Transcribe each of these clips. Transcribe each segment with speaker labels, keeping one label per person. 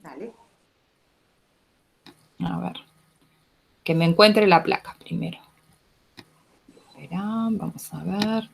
Speaker 1: Dale.
Speaker 2: A ver, que me encuentre la placa primero. Espera, vamos a ver.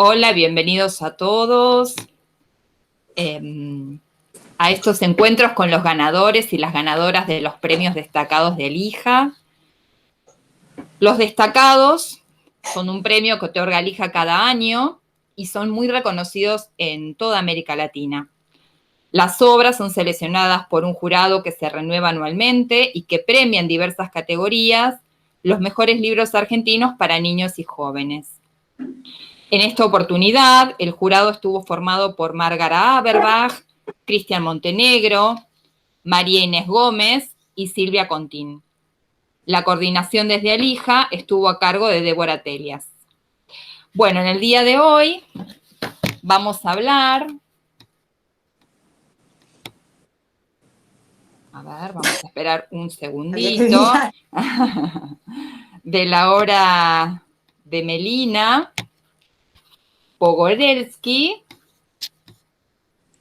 Speaker 2: Hola, bienvenidos a todos a estos encuentros con los ganadores y las ganadoras de los premios destacados de Elija. Los destacados son un premio que otorga Elija cada año y son muy reconocidos en toda América Latina. Las obras son seleccionadas por un jurado que se renueva anualmente y que premia en diversas categorías los mejores libros argentinos para niños y jóvenes. En esta oportunidad, el jurado estuvo formado por Márgara Aberbach, Cristian Montenegro, María Inés Gómez y Silvia Contín. La coordinación desde Elija estuvo a cargo de Débora Telias. Bueno, en el día de hoy vamos a hablar... A ver, vamos a esperar un segundito. De la obra de Melina Pogorelsky.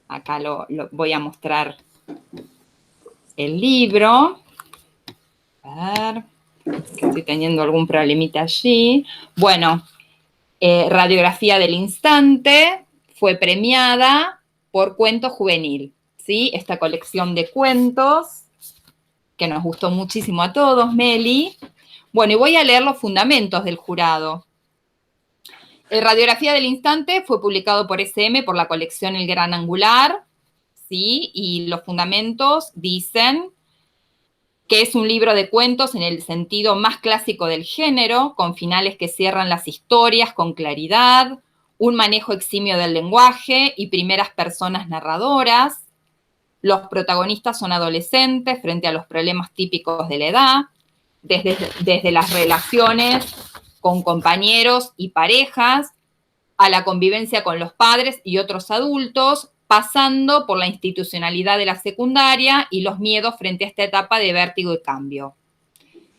Speaker 2: Acá lo voy a mostrar el libro. A ver, que estoy teniendo algún problemita allí. Bueno, Radiografía del Instante fue premiada por Cuento Juvenil, ¿sí? Esta colección de cuentos que nos gustó muchísimo a todos, Meli. Bueno, y voy a leer los fundamentos del jurado. Radiografía del Instante fue publicado por SM por la colección El Gran Angular, ¿sí? Y los fundamentos dicen que es un libro de cuentos en el sentido más clásico del género, con finales que cierran las historias con claridad, un manejo eximio del lenguaje y primeras personas narradoras. Los protagonistas son adolescentes frente a los problemas típicos de la edad, desde las relaciones con compañeros y parejas, a la convivencia con los padres y otros adultos, pasando por la institucionalidad de la secundaria y los miedos frente a esta etapa de vértigo y cambio.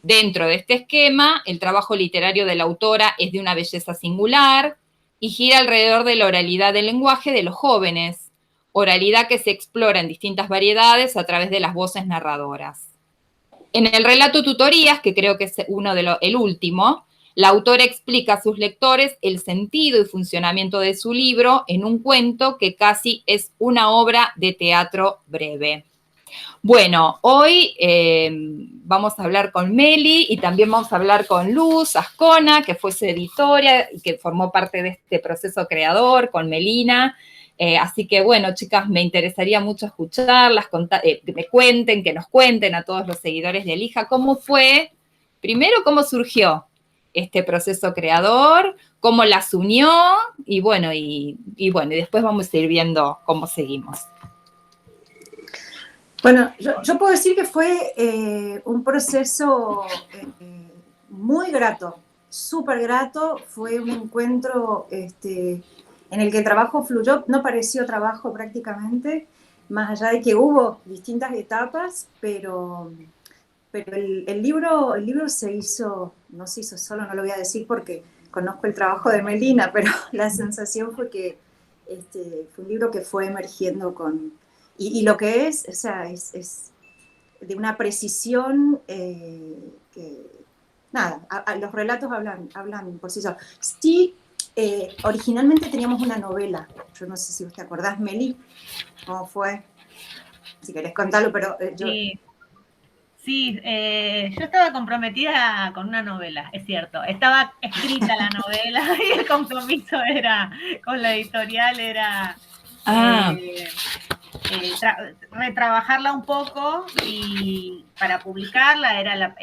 Speaker 2: Dentro de este esquema, el trabajo literario de la autora es de una belleza singular y gira alrededor de la oralidad del lenguaje de los jóvenes, oralidad que se explora en distintas variedades a través de las voces narradoras. En el relato Tutorías, que creo que es el último, la autora explica a sus lectores el sentido y funcionamiento de su libro en un cuento que casi es una obra de teatro breve. Bueno, hoy vamos a hablar con Meli y también vamos a hablar con Luz Ascona, que fue su editora y que formó parte de este proceso creador, con Melina. Así que, bueno, chicas, me interesaría mucho escucharlas, que me cuenten, que nos cuenten a todos los seguidores de Elija cómo fue, primero, cómo surgió este proceso creador, cómo las unió y bueno, y después vamos a ir viendo cómo seguimos.
Speaker 1: Bueno, yo puedo decir que fue un proceso muy grato, súper grato. Fue un encuentro en el que el trabajo fluyó, no pareció trabajo prácticamente, más allá de que hubo distintas etapas, pero el libro se hizo, no se hizo solo, no lo voy a decir porque conozco el trabajo de Melina, pero la sensación fue que fue un libro que fue emergiendo con... Y lo que es, o sea, es de una precisión que, nada, los relatos hablan por sí solos. Sí, originalmente teníamos una novela, yo no sé si vos te acordás, Meli, cómo fue, si querés contarlo, pero yo...
Speaker 3: Sí, yo estaba comprometida con una novela, es cierto. Estaba escrita la novela y el compromiso era con la editorial era retrabajarla un poco y para publicarla era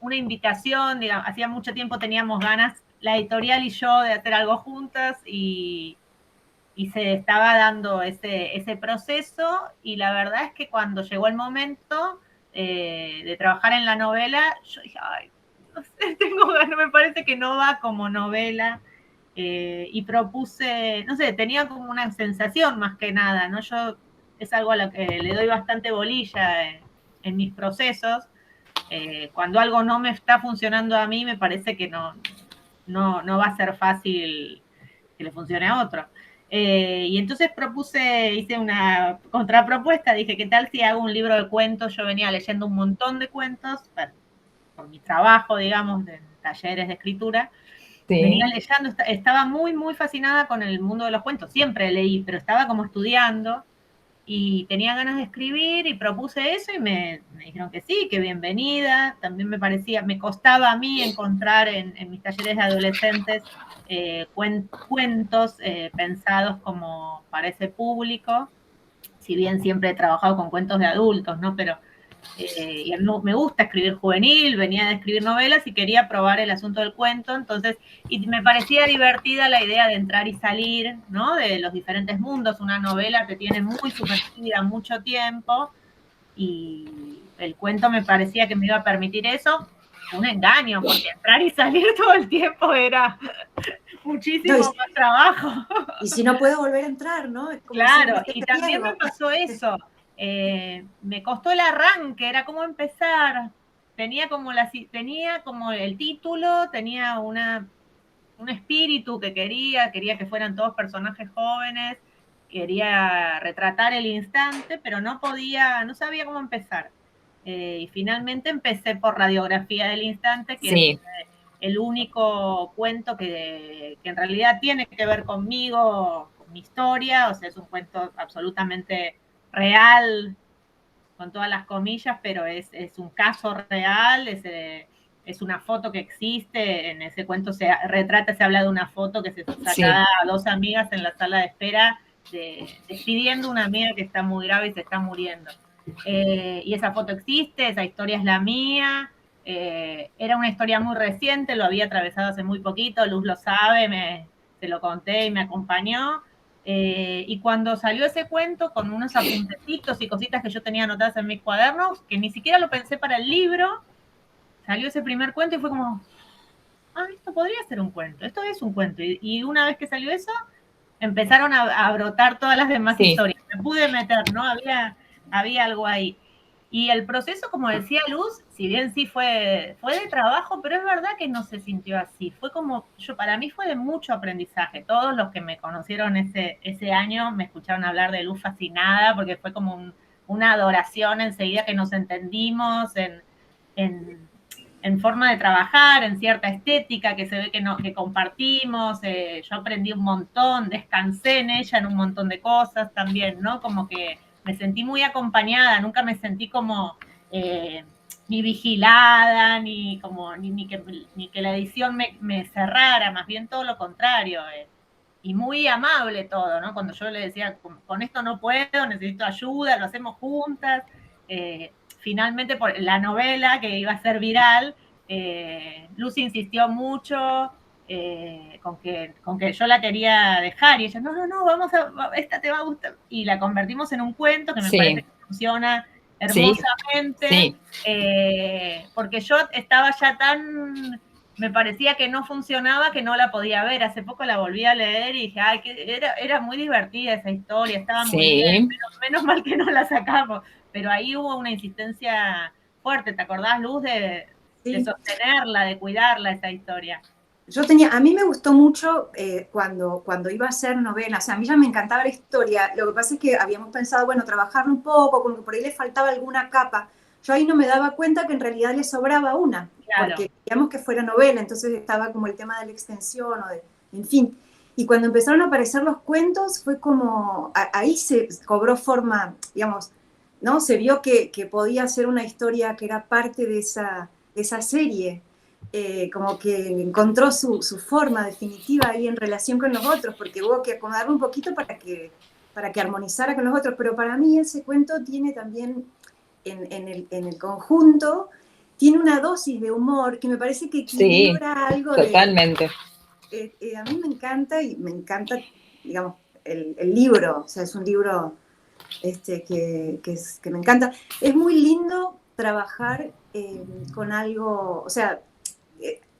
Speaker 3: una invitación, digamos, hacía mucho tiempo teníamos ganas, la editorial y yo, de hacer algo juntas y se estaba dando ese proceso y la verdad es que cuando llegó el momento de trabajar en la novela, yo dije, ay, no sé, tengo ganas, me parece que no va como novela. Y propuse, no sé, tenía como una sensación más que nada, ¿no? Yo es algo a lo que le doy bastante bolilla en mis procesos. Cuando algo no me está funcionando a mí, me parece que no va a ser fácil que le funcione a otro. Y entonces hice una contrapropuesta, dije, ¿qué tal si hago un libro de cuentos? Yo venía leyendo un montón de cuentos, por mi trabajo, digamos, en talleres de escritura. Sí. Venía leyendo, estaba muy, muy fascinada con el mundo de los cuentos, siempre leí, pero estaba como estudiando y tenía ganas de escribir y propuse eso y me dijeron que sí, que bienvenida. También me costaba a mí encontrar en mis talleres de adolescentes cuentos pensados como para ese público, si bien siempre he trabajado con cuentos de adultos, ¿no? Pero y me gusta escribir juvenil, venía de escribir novelas y quería probar el asunto del cuento, entonces, y me parecía divertida la idea de entrar y salir, ¿no? De los diferentes mundos. Una novela te tiene muy sumergida mucho tiempo y el cuento me parecía que me iba a permitir eso. Un engaño, porque entrar y salir todo el tiempo era muchísimo más trabajo.
Speaker 1: Y si no puedo volver a entrar, ¿no?
Speaker 3: Claro, y también me pasó eso. Me costó el arranque, era como empezar. Tenía como el título, tenía un espíritu que quería que fueran todos personajes jóvenes, quería retratar el instante, pero no sabía cómo empezar. Y finalmente empecé por Radiografía del Instante, que es el único cuento que en realidad tiene que ver conmigo, con mi historia, o sea, es un cuento absolutamente real, con todas las comillas, pero es un caso real, es una foto que existe, en ese cuento se habla de una foto que se saca a dos amigas en la sala de espera, despidiendo una amiga que está muy grave y se está muriendo. Y esa foto existe, esa historia es la mía, era una historia muy reciente, lo había atravesado hace muy poquito, Luz lo sabe, se lo conté y me acompañó. Y cuando salió ese cuento, con unos apuntecitos y cositas que yo tenía anotadas en mis cuadernos, que ni siquiera lo pensé para el libro, salió ese primer cuento y fue como, esto podría ser un cuento, esto es un cuento. Y una vez que salió eso, empezaron a brotar todas las demás historias. Me pude meter, ¿no? Había algo ahí. Y el proceso, como decía Luz, si bien sí fue de trabajo, pero es verdad que no se sintió así. Fue como, para mí fue de mucho aprendizaje. Todos los que me conocieron ese año me escucharon hablar de Luz fascinada, porque fue como una adoración enseguida que nos entendimos en forma de trabajar, en cierta estética que se ve que compartimos. Yo aprendí un montón, descansé en ella en un montón de cosas también, ¿no? Como que me sentí muy acompañada, nunca me sentí como ni vigilada, ni que la edición me cerrara, más bien todo lo contrario. Y muy amable todo, ¿no? Cuando yo le decía, con esto no puedo, necesito ayuda, lo hacemos juntas. Finalmente, por la novela que iba a ser viral, Lucy insistió mucho con que yo la quería dejar, y ella, no, esta te va a gustar, y la convertimos en un cuento que me parece que funciona hermosamente, porque yo estaba ya me parecía que no funcionaba, que no la podía ver. Hace poco la volví a leer y dije, era muy divertida esa historia, estaba muy bien, menos mal que no la sacamos, pero ahí hubo una insistencia fuerte, ¿te acordás, Luz, de sostenerla, de cuidarla, esa historia?
Speaker 1: A mí me gustó mucho cuando iba a hacer novelas, o sea, a mí ya me encantaba la historia, lo que pasa es que habíamos pensado, bueno, trabajarlo un poco, como que por ahí le faltaba alguna capa. Yo ahí no me daba cuenta que en realidad le sobraba una, porque queríamos que fuera novela, entonces estaba como el tema de la extensión, en fin. Y cuando empezaron a aparecer los cuentos, fue como, ahí se cobró forma, digamos, ¿no? Se vio que podía ser una historia que era parte de esa serie. Como que encontró su forma definitiva ahí en relación con los otros, porque hubo que acomodarlo un poquito para que armonizara con los otros, pero para mí ese cuento tiene también en el conjunto tiene una dosis de humor que me parece que equilibra algo
Speaker 2: totalmente.
Speaker 1: A mí me encanta, y me encanta, digamos, el libro, o sea, es un libro que me encanta. Es muy lindo trabajar con algo, o sea,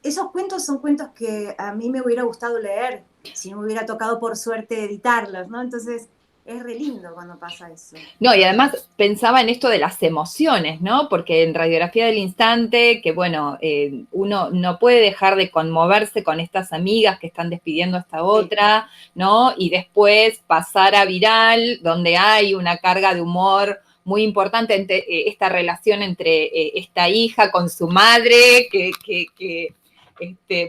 Speaker 1: esos cuentos son cuentos que a mí me hubiera gustado leer si no me hubiera tocado por suerte editarlos, ¿no? Entonces es re lindo cuando pasa eso.
Speaker 2: No, y además pensaba en esto de las emociones, ¿no? Porque en Radiografía del Instante, que bueno, uno no puede dejar de conmoverse con estas amigas que están despidiendo a esta otra, ¿no? Y después pasar a Viral, donde hay una carga de humor muy importante entre esta relación entre esta hija con su madre, que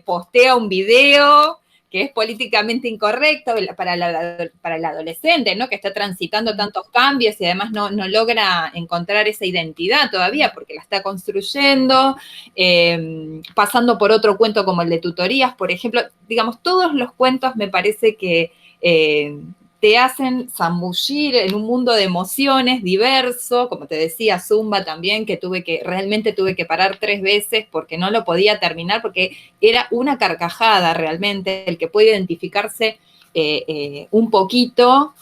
Speaker 2: postea un video que es políticamente incorrecto para el adolescente, ¿no? Que está transitando tantos cambios y además no logra encontrar esa identidad todavía porque la está construyendo, pasando por otro cuento como el de tutorías, por ejemplo. Digamos, todos los cuentos me parece que te hacen zambullir en un mundo de emociones diverso, como te decía, Zumba también, que realmente tuve que parar 3 veces porque no lo podía terminar, porque era una carcajada realmente. El que puede identificarse un poquito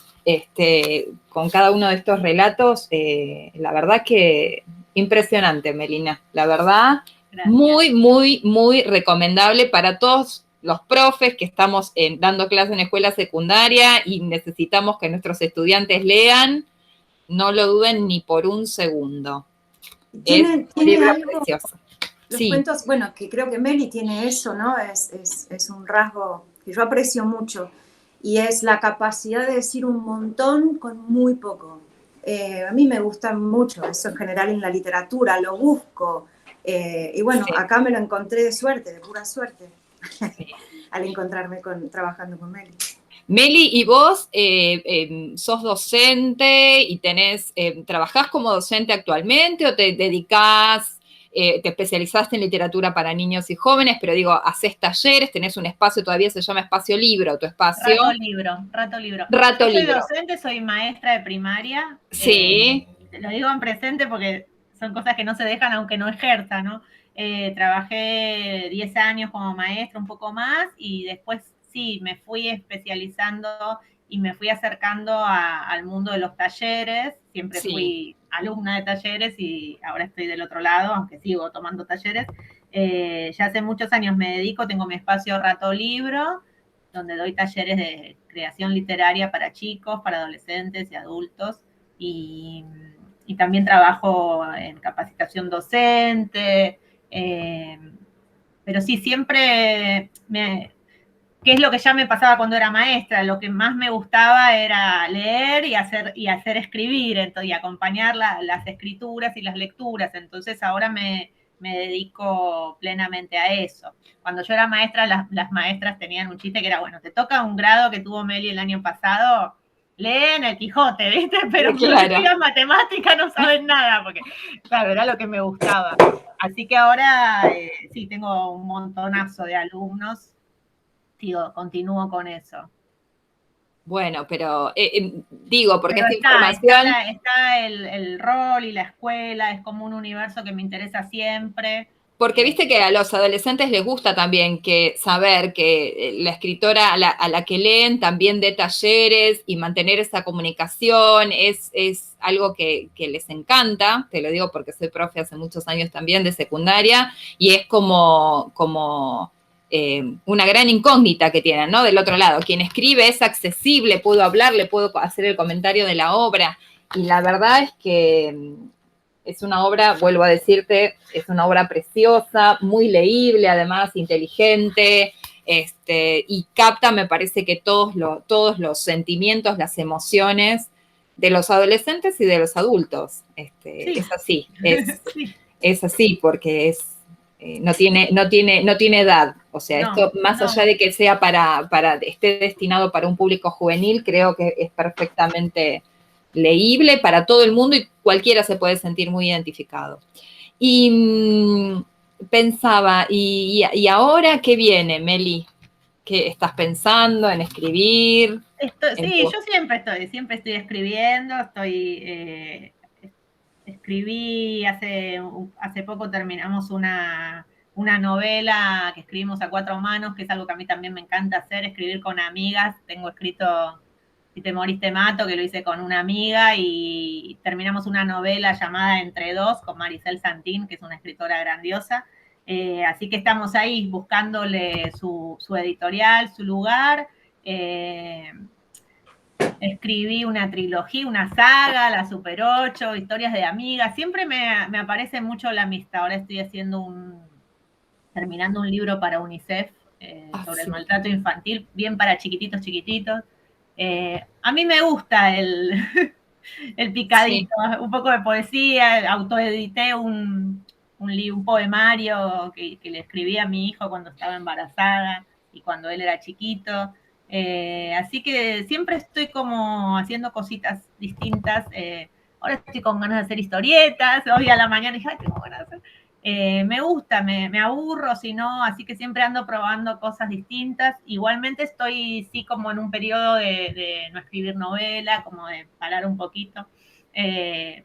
Speaker 2: con cada uno de estos relatos, la verdad que impresionante, Melina, la verdad. Gracias. Muy, muy, muy recomendable para todos los profes que estamos dando clases en escuela secundaria y necesitamos que nuestros estudiantes lean. No lo duden ni por un segundo.
Speaker 1: ¿Tiene
Speaker 2: un libro
Speaker 1: algo,
Speaker 2: precioso.
Speaker 1: Los cuentos, bueno, que creo que Meli tiene eso, ¿no? Es un rasgo que yo aprecio mucho, y es la capacidad de decir un montón con muy poco. A mí me gusta mucho eso en general en la literatura, lo busco. Y bueno, acá me lo encontré de suerte, de pura suerte, al encontrarme trabajando con Meli.
Speaker 2: Meli, ¿y vos sos docente y trabajás como docente actualmente o te dedicás, te especializaste en literatura para niños y jóvenes, pero digo, haces talleres, tenés un espacio, todavía se llama Espacio Libro, tu espacio?
Speaker 3: Rato Libro.
Speaker 2: Yo
Speaker 3: soy docente, soy maestra de primaria.
Speaker 2: Sí.
Speaker 3: Lo digo en presente porque son cosas que no se dejan aunque no ejerza, ¿no? Trabajé 10 años como maestra, un poco más, y después sí, me fui especializando y me fui acercando al mundo de los talleres. Siempre fui alumna de talleres y ahora estoy del otro lado, aunque sigo tomando talleres. Ya hace muchos años me dedico, tengo mi espacio Rato Libro, donde doy talleres de creación literaria para chicos, para adolescentes y adultos. Y también trabajo en capacitación docente. Pero sí, siempre ¿qué es lo que ya me pasaba cuando era maestra? Lo que más me gustaba era leer y hacer escribir, y acompañar las escrituras y las lecturas. Entonces ahora me dedico plenamente a eso. Cuando yo era maestra, las maestras tenían un chiste que era, bueno, te toca un grado que tuvo Meli el año pasado, leen el Quijote, ¿viste? Pero filosofía, matemática no saben nada, porque, claro, era lo que me gustaba. Así que ahora sí, tengo un montonazo de alumnos. Continúo con eso.
Speaker 2: Bueno, pero digo, porque esta información...
Speaker 3: Está el rol y la escuela, es como un universo que me interesa siempre.
Speaker 2: Porque viste que a los adolescentes les gusta también saber que la escritora a la que leen también dé talleres y mantener esa comunicación es algo que les encanta. Te lo digo porque soy profe hace muchos años también de secundaria y es como una gran incógnita que tienen, ¿no? Del otro lado, quien escribe es accesible, puedo hablar, le puedo hacer el comentario de la obra y la verdad es que... es una obra, vuelvo a decirte, es una obra preciosa, muy leíble, además inteligente, y capta, me parece que todos los sentimientos, las emociones de los adolescentes y de los adultos. Sí. Es así, es así, porque no tiene edad. O sea, esto, más allá de que sea esté destinado para un público juvenil, creo que es perfectamente leíble para todo el mundo y cualquiera se puede sentir muy identificado. Y pensaba, ¿y ahora qué viene, Meli? ¿Qué estás pensando en escribir?
Speaker 3: Sí, yo siempre estoy escribiendo, escribí hace poco, terminamos una novela que escribimos a 4 manos, que es algo que a mí también me encanta hacer, escribir con amigas. Tengo escrito Si te morís te mato, que lo hice con una amiga, y terminamos una novela llamada Entre dos con Maricel Santín, que es una escritora grandiosa. Así que estamos ahí buscándole su editorial, su lugar. Escribí una trilogía, una saga, la Super 8, historias de amigas. Siempre me aparece mucho la amistad. Ahora estoy terminando un libro para UNICEF sobre el maltrato infantil, bien para chiquititos, chiquititos. A mí me gusta el picadito, un poco de poesía. Autoedité un poemario que le escribí a mi hijo cuando estaba embarazada y cuando él era chiquito. Así que siempre estoy como haciendo cositas distintas. Ahora estoy con ganas de hacer historietas. Hoy a la mañana dije, ay, tengo ganas de hacer. Me gusta, me aburro, si no, así que siempre ando probando cosas distintas. Igualmente estoy, sí, como en un periodo de no escribir novela, como de parar un poquito,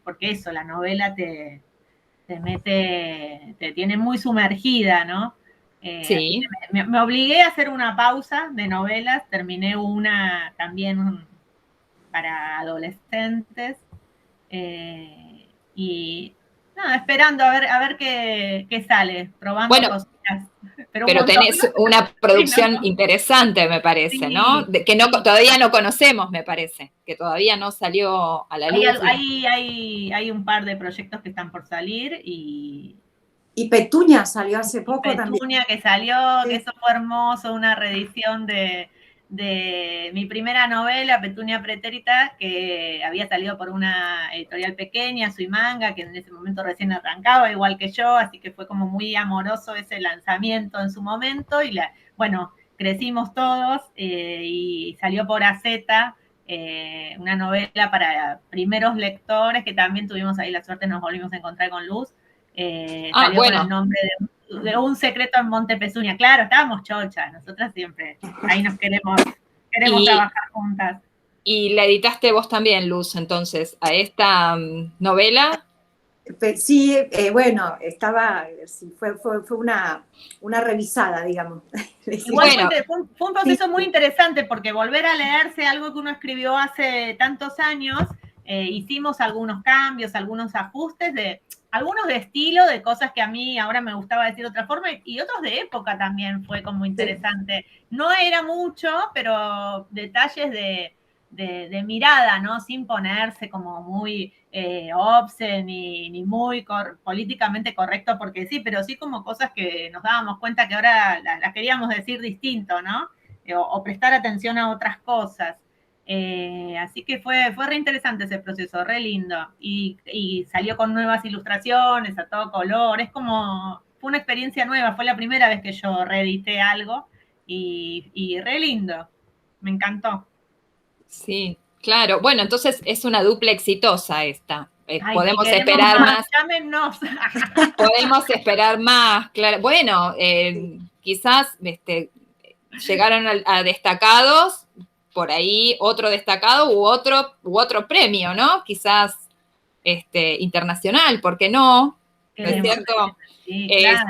Speaker 3: porque eso, la novela te mete, te tiene muy sumergida, ¿no?
Speaker 2: Sí.
Speaker 3: Me obligué a hacer una pausa de novelas, terminé una también para adolescentes, y nada, esperando a ver qué sale, probando
Speaker 2: Bueno,
Speaker 3: cositas.
Speaker 2: pero tenés una producción interesante, me parece,
Speaker 3: sí,
Speaker 2: ¿no? Que no,
Speaker 3: sí.
Speaker 2: todavía no conocemos, me parece, que todavía no salió a la luz.
Speaker 3: Hay un par de proyectos que están por salir,
Speaker 1: y Petunia salió hace poco
Speaker 3: Petunia,
Speaker 1: también.
Speaker 3: Petunia, que salió, sí, que eso fue hermoso, una reedición de mi primera novela, Petunia Pretérita, que había salido por una editorial pequeña, Suimanga, que en ese momento recién arrancaba, igual que yo, así que fue como muy amoroso ese lanzamiento en su momento, y bueno, crecimos todos, y salió por AZ, una novela para primeros lectores, que también tuvimos ahí la suerte, nos volvimos a encontrar con Luz. Salió bueno, con el nombre de Un secreto en Monte Pezuña. Claro, estábamos chochas, nosotras siempre ahí nos queremos trabajar juntas.
Speaker 2: Y la editaste vos también, Luz, entonces, a esta novela.
Speaker 1: Sí, bueno, fue una revisada, digamos.
Speaker 3: Igual bueno, fue un proceso muy interesante, porque volver a leerse algo que uno escribió hace tantos años, hicimos algunos cambios, algunos ajustes, algunos de estilo, de cosas que a mí ahora me gustaba decir de otra forma, y otros de época también fue como interesante. Sí. No era mucho, pero detalles de mirada, ¿no? Sin ponerse como muy obscene ni muy políticamente correcto, porque sí, pero sí como cosas que nos dábamos cuenta que ahora las queríamos decir distinto, ¿no? O prestar atención a otras cosas. Así que fue re interesante ese proceso, re lindo. Y salió con nuevas ilustraciones, a todo color. Es como, fue una experiencia nueva, fue la primera vez que yo reedité algo, y re lindo. Me encantó.
Speaker 2: Sí, claro. Bueno, entonces es una dupla exitosa esta.
Speaker 3: Ay,
Speaker 2: podemos
Speaker 3: si
Speaker 2: esperar más.
Speaker 3: Llámenos.
Speaker 2: Podemos esperar más, claro. Bueno, quizás llegaron a destacados, por ahí otro destacado u otro premio, ¿no? Quizás internacional, ¿por qué no? ¿No es cierto?
Speaker 3: Sí, claro.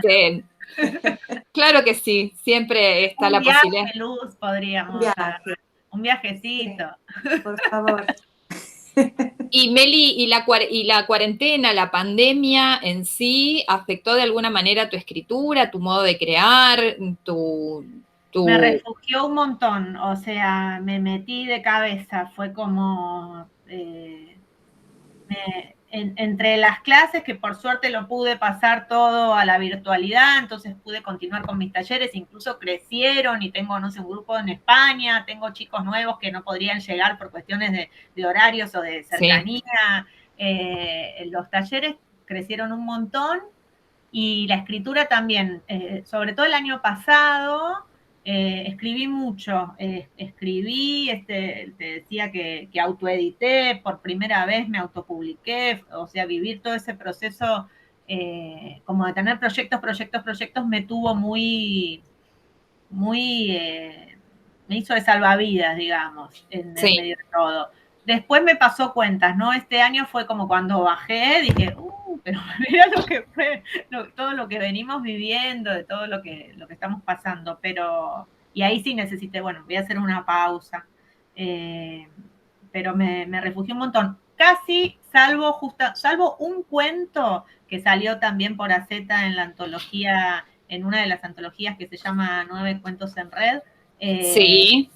Speaker 2: Claro que sí, siempre está la posibilidad.
Speaker 3: Luz, podríamos dar. Un viajecito.
Speaker 1: Sí, por favor.
Speaker 2: Y Meli, ¿y la cuarentena, la pandemia en sí, afectó de alguna manera tu escritura, tu modo de crear, tu...
Speaker 3: Me refugió un montón, o sea, me metí de cabeza, fue como... entre las clases, que por suerte lo pude pasar todo a la virtualidad, entonces pude continuar con mis talleres, incluso crecieron, y tengo, no sé, un grupo en España, tengo chicos nuevos que no podrían llegar por cuestiones de horarios o de cercanía. Sí. Los talleres crecieron un montón, y la escritura también, sobre todo el año pasado. Escribí mucho, escribí, te decía que autoedité, por primera vez me autopubliqué, o sea, vivir todo ese proceso, como de tener proyectos, me tuvo muy, me hizo de salvavidas, digamos, en medio de todo. después me pasó cuentas, ¿no? Este año fue como cuando bajé, dije, pero mira lo que fue, todo lo que venimos viviendo, de todo lo que estamos pasando, pero, y ahí sí necesité, bueno, voy a hacer una pausa, pero me refugié un montón, casi salvo un cuento que salió también por AZ en la antología, en una de las antologías que se llama 9 cuentos en red.
Speaker 2: Sí.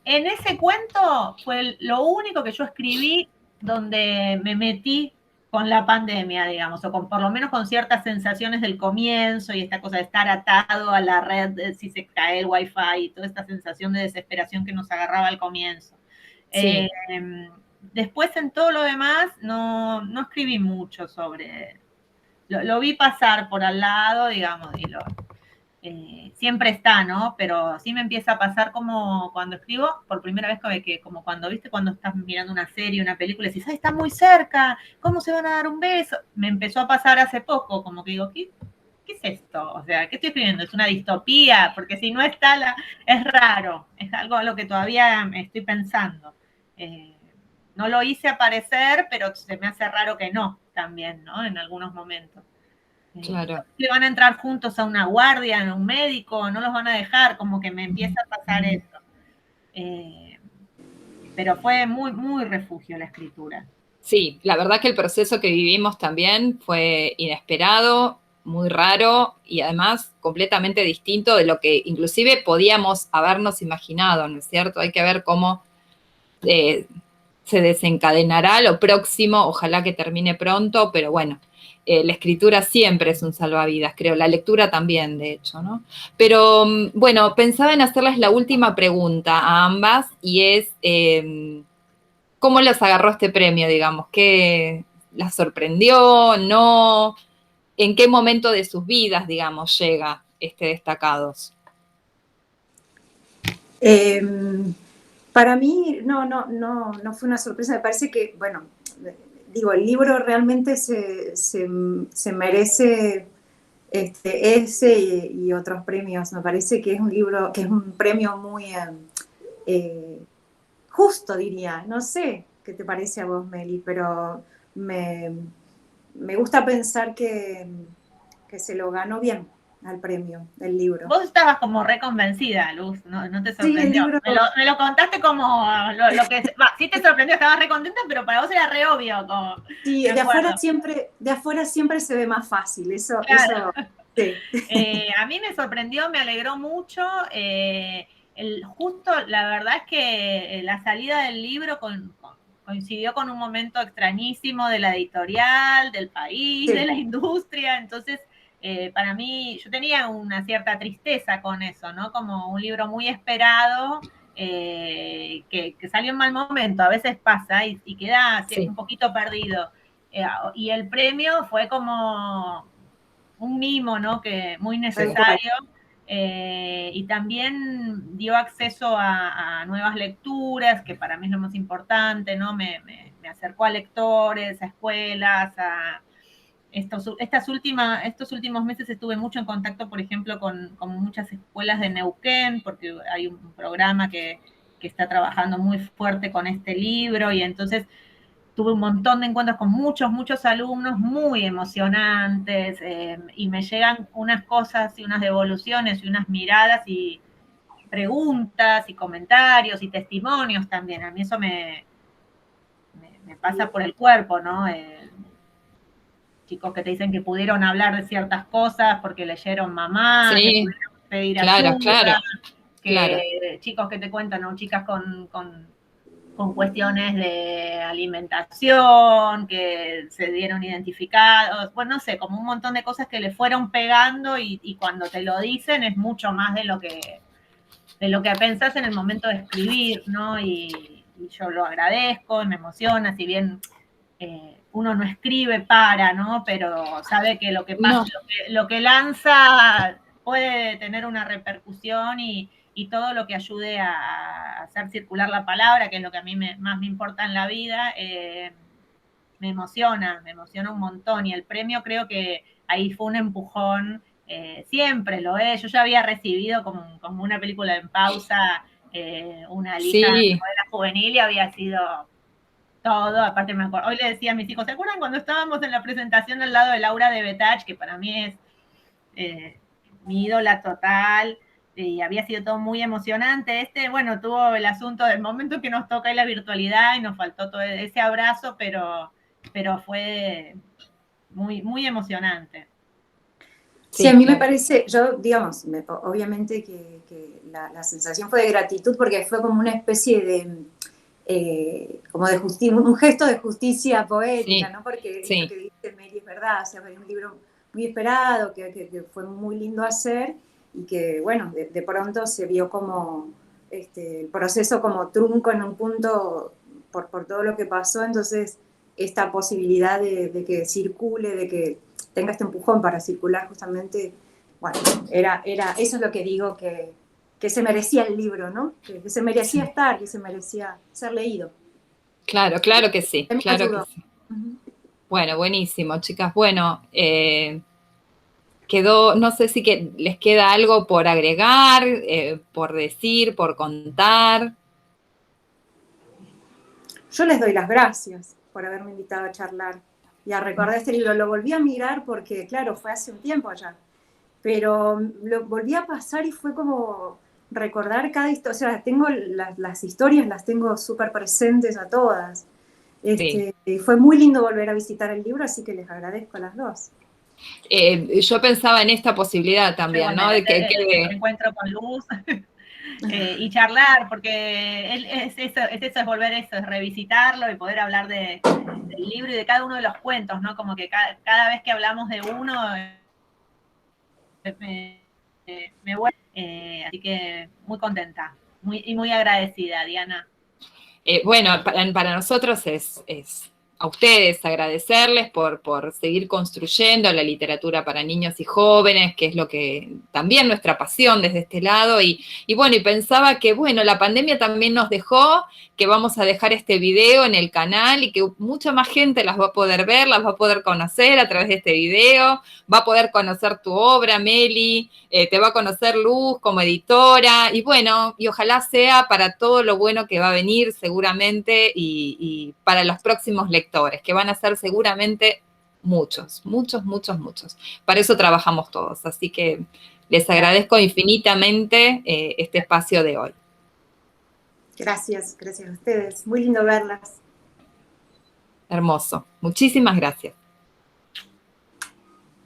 Speaker 3: En ese cuento fue lo único que yo escribí donde me metí con la pandemia, digamos, o con por lo menos con ciertas sensaciones del comienzo y esta cosa de estar atado a la red, si se cae el wifi y toda esta sensación de desesperación que nos agarraba al comienzo.
Speaker 2: Sí.
Speaker 3: Después en todo lo demás no escribí mucho sobre, lo vi pasar por al lado, digamos, y siempre está, ¿no? Pero sí me empieza a pasar como cuando escribo, por primera vez como cuando, ¿viste? Cuando estás mirando una serie, una película, y dices, ¡ay, está muy cerca! ¿Cómo se van a dar un beso? Me empezó a pasar hace poco, como que digo, ¿qué es esto? O sea, ¿qué estoy escribiendo? ¿Es una distopía? Porque si no está, es raro, es algo a lo que todavía estoy pensando. No lo hice aparecer, pero se me hace raro que no, también, ¿no? En algunos momentos.
Speaker 2: Claro.
Speaker 3: Que van a entrar juntos a una guardia, a un médico, no los van a dejar, como que me empieza a pasar eso. Pero fue muy, muy refugio la escritura.
Speaker 2: Sí, la verdad que el proceso que vivimos también fue inesperado, muy raro y además completamente distinto de lo que inclusive podíamos habernos imaginado, ¿no es cierto? Hay que ver cómo se desencadenará lo próximo, ojalá que termine pronto, pero bueno, la escritura siempre es un salvavidas, creo, la lectura también, de hecho, ¿no? Pero bueno, pensaba en hacerles la última pregunta a ambas y es, ¿cómo los agarró este premio, digamos? ¿Qué las sorprendió? ¿No? ¿En qué momento de sus vidas, digamos, llega este Destacados?
Speaker 1: Para mí no fue una sorpresa, me parece que, bueno, digo, el libro realmente se merece ese y otros premios. Me parece que es un libro, que es un premio muy justo, diría. No sé qué te parece a vos, Meli, pero me, me gusta pensar que se lo ganó bien al premio, el libro.
Speaker 3: Vos estabas como reconvencida, Luz, no te
Speaker 1: Sí, el
Speaker 3: sorprendió.
Speaker 1: libro.
Speaker 3: Me lo contaste como lo que... sí te sorprendió, estabas re contenta, pero para vos era re obvio, como,
Speaker 1: Sí,
Speaker 3: me acuerdo.
Speaker 1: de afuera siempre se ve más fácil,
Speaker 3: Claro.
Speaker 1: Sí.
Speaker 3: A mí me sorprendió, me alegró mucho. Justo, la verdad es que la salida del libro coincidió con un momento extrañísimo de la editorial, del país,
Speaker 1: Sí.
Speaker 3: de la industria. Entonces, para mí, yo tenía una cierta tristeza con eso, ¿no? Como un libro muy esperado. Que salió en mal momento, a veces pasa y queda un poquito perdido. Y el premio fue como un mimo, ¿no? Que muy necesario. Y también dio acceso a nuevas lecturas, que para mí es lo más importante, ¿no? Me acercó a lectores, a escuelas, a estos últimos meses estuve mucho en contacto, por ejemplo, con muchas escuelas de Neuquén, porque hay un programa que está trabajando muy fuerte con este libro, y entonces tuve un montón de encuentros con muchos alumnos muy emocionantes, y me llegan unas cosas y unas devoluciones y unas miradas y preguntas y comentarios y testimonios también. A mí eso me pasa por el cuerpo, ¿no? Chicos que te dicen que pudieron hablar de ciertas cosas porque leyeron Mamá, que
Speaker 2: Sí,
Speaker 3: pudieron pedir
Speaker 2: claro,
Speaker 3: ayuda,
Speaker 2: claro.
Speaker 3: chicos que te cuentan, ¿no? Chicas con cuestiones de alimentación, que se dieron identificados, bueno, no sé, como un montón de cosas que le fueron pegando y cuando te lo dicen es mucho más de lo que pensás en el momento de escribir, ¿no? Y yo lo agradezco, me emociona, si bien uno no escribe ¿no? Pero sabe que lo que pasa,
Speaker 2: No,
Speaker 3: lo que lanza puede tener una repercusión y todo lo que ayude a hacer circular la palabra, que es lo que a mí más me importa en la vida, me emociona un montón. Y el premio creo que ahí fue un empujón, siempre lo es. Yo ya había recibido como una película en pausa, una lista de
Speaker 2: sí,
Speaker 3: novela juvenil y había sido todo, aparte me acuerdo, hoy le decía a mis hijos, ¿se acuerdan cuando estábamos en la presentación al lado de Laura de Betach, que para mí es mi ídola total, y había sido todo muy emocionante? Bueno, tuvo el asunto del momento que nos toca la virtualidad y nos faltó todo ese abrazo, pero fue muy, muy emocionante.
Speaker 1: Sí, a mí me parece, yo, digamos, obviamente que la sensación fue de gratitud porque fue como una especie de, como de justicia, un gesto de justicia poética,
Speaker 2: Sí,
Speaker 1: ¿no? Porque
Speaker 2: sí.
Speaker 1: lo que dice Mary es verdad, o sea, fue un libro muy esperado, que fue muy lindo hacer y que, bueno, de pronto se vio como el proceso como trunco en un punto por todo lo que pasó, entonces esta posibilidad de que circule, de que tenga este empujón para circular justamente, bueno, eso es lo que digo que se merecía el libro, ¿no? Que se merecía estar, que se merecía ser leído.
Speaker 2: Claro, claro que sí, claro que sí.
Speaker 1: Uh-huh.
Speaker 2: Bueno, buenísimo, chicas. Bueno, quedó, no sé si les queda algo por agregar, por decir, por contar.
Speaker 1: Yo les doy las gracias por haberme invitado a charlar y a recordar este libro. Lo volví a mirar porque, claro, fue hace un tiempo ya, pero lo volví a pasar y fue como recordar cada historia. O sea, tengo las historias, las tengo súper presentes a todas.
Speaker 2: Sí.
Speaker 1: Fue muy lindo volver a visitar el libro, así que les agradezco a las dos.
Speaker 2: Yo pensaba en esta posibilidad también, ¿no? De que
Speaker 3: el encuentro con Luz y charlar, porque es eso, es volver eso, es revisitarlo y poder hablar del libro y de cada uno de los cuentos, ¿no? Como que cada vez que hablamos de uno me vuelve, así que muy contenta y muy agradecida, Diana.
Speaker 2: Bueno, para nosotros es a ustedes agradecerles por seguir construyendo la literatura para niños y jóvenes, que es lo que también nuestra pasión desde este lado. Y bueno, y pensaba que, bueno, la pandemia también nos dejó que vamos a dejar este video en el canal y que mucha más gente las va a poder ver, las va a poder conocer a través de este video, va a poder conocer tu obra, Meli, te va a conocer Luz como editora, y bueno, y ojalá sea para todo lo bueno que va a venir seguramente y para los próximos lectores, que van a ser seguramente muchos, muchos, muchos, muchos. Para eso trabajamos todos, así que les agradezco infinitamente este espacio de hoy.
Speaker 1: Gracias, gracias a ustedes. Muy lindo verlas.
Speaker 2: Hermoso. Muchísimas gracias.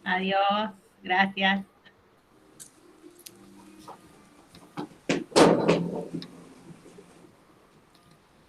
Speaker 3: Adiós. Gracias.